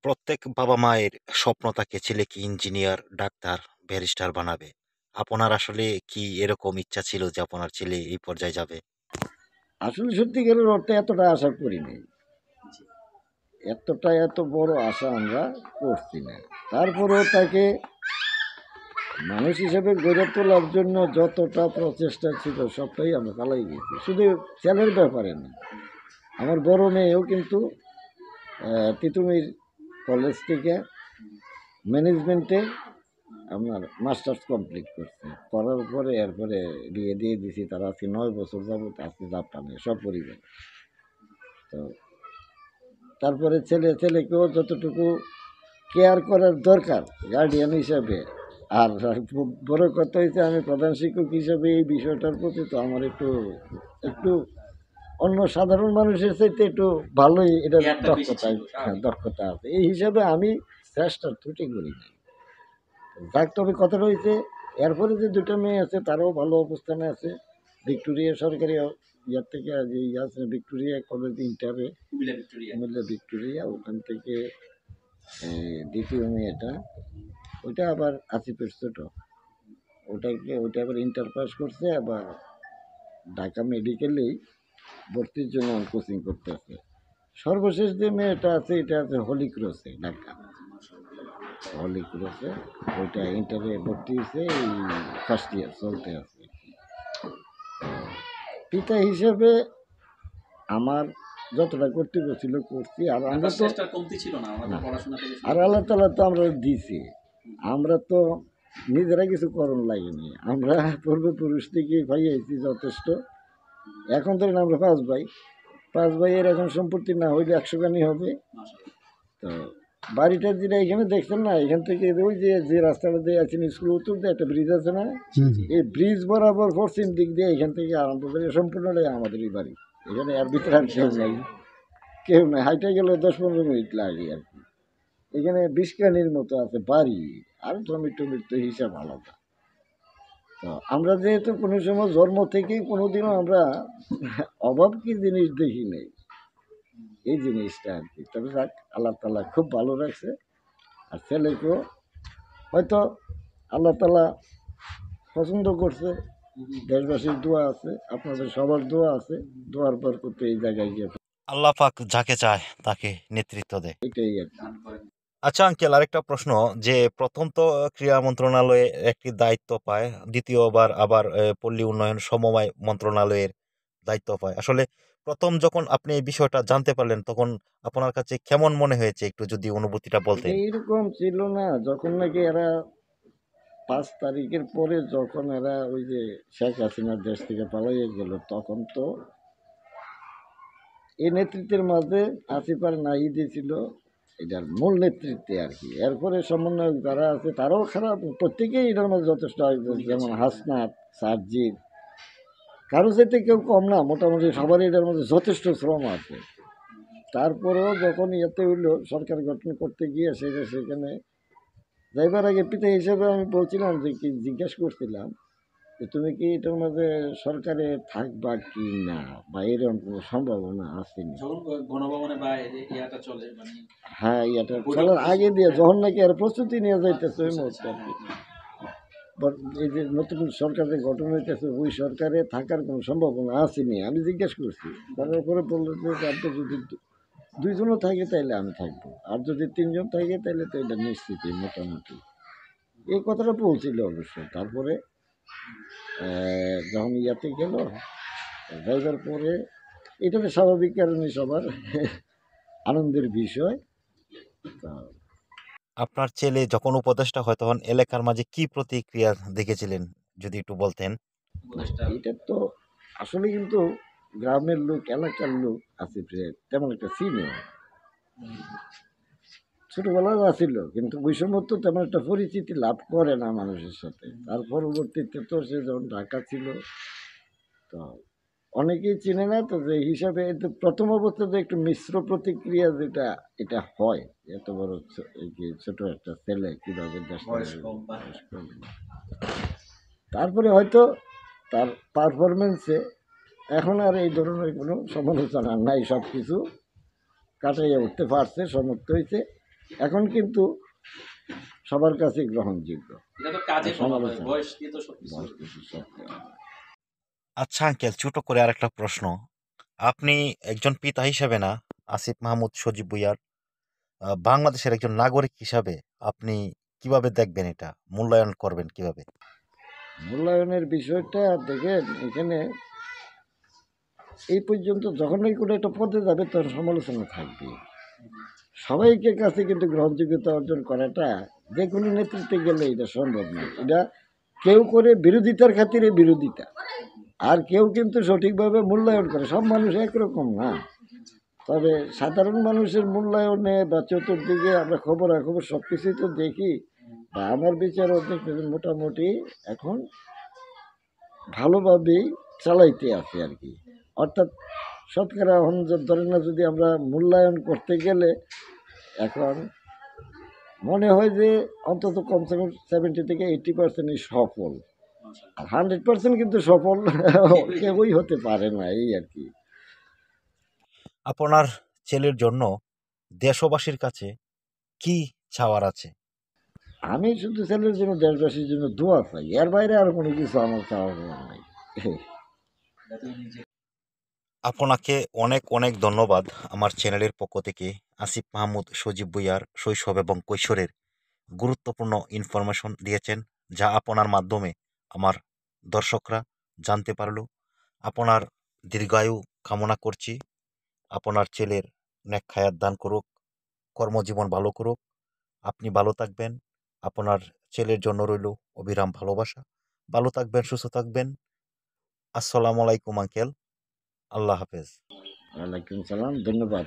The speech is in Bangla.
প্রত্যেক বাবা-মায়ের স্বপ্ন থাকে ছেলেকে ইঞ্জিনিয়ার, ডাক্তার, ব্যারিস্টার বানাবে। আপনার আসলে কি এরকম ইচ্ছা ছিল যে আপনার ছেলে এই পর্যায়ে যাবে? আসলে সত্যিকারের অর্থে এতটা আশা করিনি। এত বড় আশা আমরা করছি না। তারপরেও তাকে মানুষ হিসেবে গড়ে তোলার জন্য যতটা প্রচেষ্টা ছিল সবটাই আমরা চালাই গেছি। শুধু ছেলের ব্যাপারে না, আমার বড় মেয়েও কিন্তু তিতুমির কলেজ থেকে ম্যানেজমেন্টে আপনার মাস্টার্স কমপ্লিট করছে। করার পরে এরপরে বিয়ে দিয়ে দিছি। তারা আজকে 9 বছর যাবত আজকে জাপানে সপরিবার। তো তারপরে ছেলেকেও যতটুকু কেয়ার করার দরকার গার্ডিয়ান হিসাবে। আর বড় কথা হচ্ছে আমি প্রধান শিক্ষক হিসাবে এই বিষয়টার প্রতি তো আমার একটু একটু অন্য সাধারণ মানুষের চাইতে একটু ভালোই এটা দক্ষতা আছে। এই হিসাবে আমি চেষ্টার ত্রুটি করি না। যাক, তবে কথা রয়েছে এরপরে যে দুটো মেয়ে আছে তারাও ভালো অবস্থানে আছে। ভিক্টোরিয়া সরকারি ইয়ার থেকে যে আছে ভিক্টোরিয়া কলেজ ইন্টারে কুমিল্লা ভিক্টোরিয়া, ওখান থেকে দ্বিতীয় মেয়েটা ওইটা আবার আসিফের ছোট, ওইটা আবার ইন্টার পাস করছে, আবার ঢাকা মেডিকেলেই ভর্তির জন্য কোচিং করতেছে। সর্বশেষ যে মেয়েটা আছে এটা আছে হলি ক্রসে, ঢাকা হলি ক্রসে। ওইটা ইন্টারে ভর্তি হয়েছে, এই ফার্স্ট ইয়ার চলতে আছে। পিতা হিসেবে আমার যতটা কর্তব্য ছিল করছি। আর আমরা তো আর আল্লাহ তালা তো আমরা দিছি, আমরা তো নিজেরা কিছু করণ লাগেনি। আমরা পূর্বপুরুষ থেকে পাইয়াছি যথেষ্ট। এখন ধরেন আমরা পাঁচ ভাইয়ের এখন সম্পত্তি না হইলে 100 গানি হবে। তো বাড়িটা যেটা এখানে দেখছেন না, এখান থেকে ওই যে রাস্তাটা দিয়ে আছেন স্কুল উত্তর দিয়ে একটা ব্রিজ আছে না, এই ব্রিজ বরাবর পশ্চিম দিক দিয়ে এখান থেকে আরম্ভ করে সম্পূর্ণটাই আমাদের এই বাড়ি। এখানে আর ভিতরে আর কেউ নাই, হাইটে গেলে 10-15 মিনিট লাগে আর কি। এখানে 20 কানির মতো আছে বাড়ি, আর জমি টমির তো হিসাব আলাদা। তো আমরা যেহেতু কোনো সময় জন্ম থেকেই কোনোদিনও আমরা অভাব কি জিনিস দেখি নেই, এই জিনিসটা আর কি। তবে যাক, আল্লাহ তালা খুব ভালো রাখছে। আর ছেলেকেও হয়তো আল্লাহ তালা পছন্দ করছে। দেশবাসীর দোয়া আছে, আপনাদের সবার দোয়া আছে, দোয়ার পর করতে এই জায়গায় গিয়ে আল্লাহ পাক যাকে চায় তাকে নেতৃত্ব দেয়। এটাই আর কি। আচ্ছা আঙ্কেল, আরেকটা প্রশ্ন, যে প্রথম তো ক্রীড়া মন্ত্রণালয়ে একটি দায়িত্ব পায়, দ্বিতীয়বার আবার পল্লী উন্নয়ন সমবায় মন্ত্রণালয়ের দায়িত্ব পায়। আসলে প্রথম যখন আপনি এই বিষয়টা জানতে পারলেন তখন আপনার কাছে কেমন মনে হয়েছে, একটু যদি অনুভূতিটা এটা বলতেন। এইরকম ছিল না, যখন নাকি এরা 5 তারিখের পরে যখন এরা ওই যে শেখ হাসিনার দেশ থেকে পালাইয়ে গেল, তখন তো এই নেতৃত্বের মাঝে আসিফ আর নাহিদই ছিল এটার মূল নেতৃত্বে আর কি। এরপরে সমন্বয়ক যারা আছে তারাও খারাপ, প্রত্যেকেই এটার মধ্যে যথেষ্ট আয়োজন, যেমন হাসনাত, সার্জিদ, কারো চাইতে কেউ কম না, মোটামুটি সবারই এটার মধ্যে যথেষ্ট শ্রম আছে। তারপরেও যখন ইয়েতে হইলো সরকার গঠন করতে গিয়ে সেখানে যাইবার আগে পিতা হিসেবে আমি বলছিলাম যে কি, জিজ্ঞেস করছিলাম যে তুমি কি এটার মধ্যে সরকারে থাকবা কি না, বা এরকম কোনো সম্ভাবনা আছে নি। হ্যাঁ, এটা চলার আগে দিয়ে যখন নাকি আর প্রস্তুতি নিয়ে যাইতেছে ওই মুহূর্তে আর কি, এই যে নতুন সরকারের গঠন হইতেছে, ওই সরকারে থাকার কোনো সম্ভাবনা আসেনি। আমি জিজ্ঞেস করছি, তারপরে বললো যে আপনি যদি 2 জনও থাকে তাইলে আমি থাকবো, আর যদি 3 জন থাকে তাইলে তো এটা নিশ্চিতই মোটামুটি, এই কথাটা বলছিল অবশ্য। তারপরে যখন ইয়াতে গেল যাইবার পরে এটা তো স্বাভাবিক কারণে সবার আনন্দের বিষয়। তা আপনার ছেলে যখন উপদেষ্টা হয় তখন এলাকার মাঝে কি প্রতিক্রিয়া দেখেছিলেন, যদি একটু বলতেন। এটা তো আসলে কিন্তু গ্রামের লোক, এলাকার লোক আছে তেমন একটা চিনে, ছোটবেলায় আছিল, কিন্তু ওই সময় তো তেমন একটা পরিচিতি লাভ করে না মানুষের সাথে। তার পরবর্তীতে তো সে যখন ঢাকা ছিল, তো অনেকেই চিনে না তো, যে হিসাবে এটা প্রথম অবস্থাতে একটু মিশ্র প্রতিক্রিয়া যেটা এটা হয়। এত বড় এই যে ছোট একটা ছেলে কীভাবে তারপরে হয়তো তার পারফরমেন্সে এখন আর এই ধরনের কোনো সমালোচনা নাই, সব কিছু কাটাইয়া উঠতে পারছে, সমর্থ হয়েছে। এখন কিন্তু সবার কাছে গ্রহণযোগ্য। এটা তো কাজে আর প্রভাব হয়, সমালোচনা বয়স দিয়ে তো সবকিছু। বয়স কিছু সব দেওয়া হয়। আচ্ছা আঙ্কেল, ছোট করে আরেকটা প্রশ্ন। আপনি একজন পিতা হিসেবে না, আসিফ মাহমুদ সজীব ভুঁইয়ার বাংলাদেশের একজন নাগরিক হিসাবে আপনি কিভাবে দেখবেন, এটা মূল্যায়ন করবেন কিভাবে? মূল্যায়নের বিষয়টা দেখেন, এখানে এই পর্যন্ত যখনই কোনো একটা পদে যাবে তখন সমালোচনা থাকবে। সবাইকে কাছে কিন্তু গ্রহণযোগ্যতা অর্জন করাটা যে কোনো নেতৃত্বে গেলে এটা সম্ভব নয়। এটা কেউ করে বিরোধিতার খাতিরে বিরোধিতা, আর কেউ কিন্তু সঠিকভাবে মূল্যায়ন করে। সব মানুষ একরকম না, তবে সাধারণ মানুষের মূল্যায়নে বা চতুর্দিকে আমরা খবরাখবর সব কিছুই তো দেখি, বা আমার বিচারও দেখতেছেন মোটামুটি এখন ভালোভাবেই চালাইতে আছে আর কি। অর্থাৎ শতকরা এখন ধরেন না, যদি আমরা মূল্যায়ন করতে গেলে এখন মনে হয় যে অন্তত কমসে কম 70 থেকে 80% সফল, আর 100% কিন্তু সফল কেউই হতে পারে না, এই আর কি। আপনার ছেলের জন্য দেশবাসীর কাছে কি চাওয়ার আছে? আমি শুধু ছেলের জন্য, দেশবাসীর জন্য দোয়া চাই, এর বাইরে আর কোনো কিছু আমার চাওয়ার নাই। আপনাকে অনেক অনেক ধন্যবাদ আমার চ্যানেলের পক্ষ থেকে আসিফ মাহমুদ সজীব ভুঁইয়ার শৈশব এবং কৈশোরের গুরুত্বপূর্ণ ইনফরমেশন দিয়েছেন, যা আপনার মাধ্যমে আমার দর্শকরা জানতে পারল। আপনার দীর্ঘায়ু কামনা করছি। আপনার ছেলের নেক হায়াত দান করুক, কর্মজীবন ভালো করুক। আপনি ভালো থাকবেন। আপনার ছেলের জন্য রইল অবিরাম ভালোবাসা। ভালো থাকবেন, সুস্থ থাকবেন। আসসালামু আলাইকুম আঙ্কেল। আল্লাহ হাফেজ। ওয়ালাইকুম সালাম, ধন্যবাদ।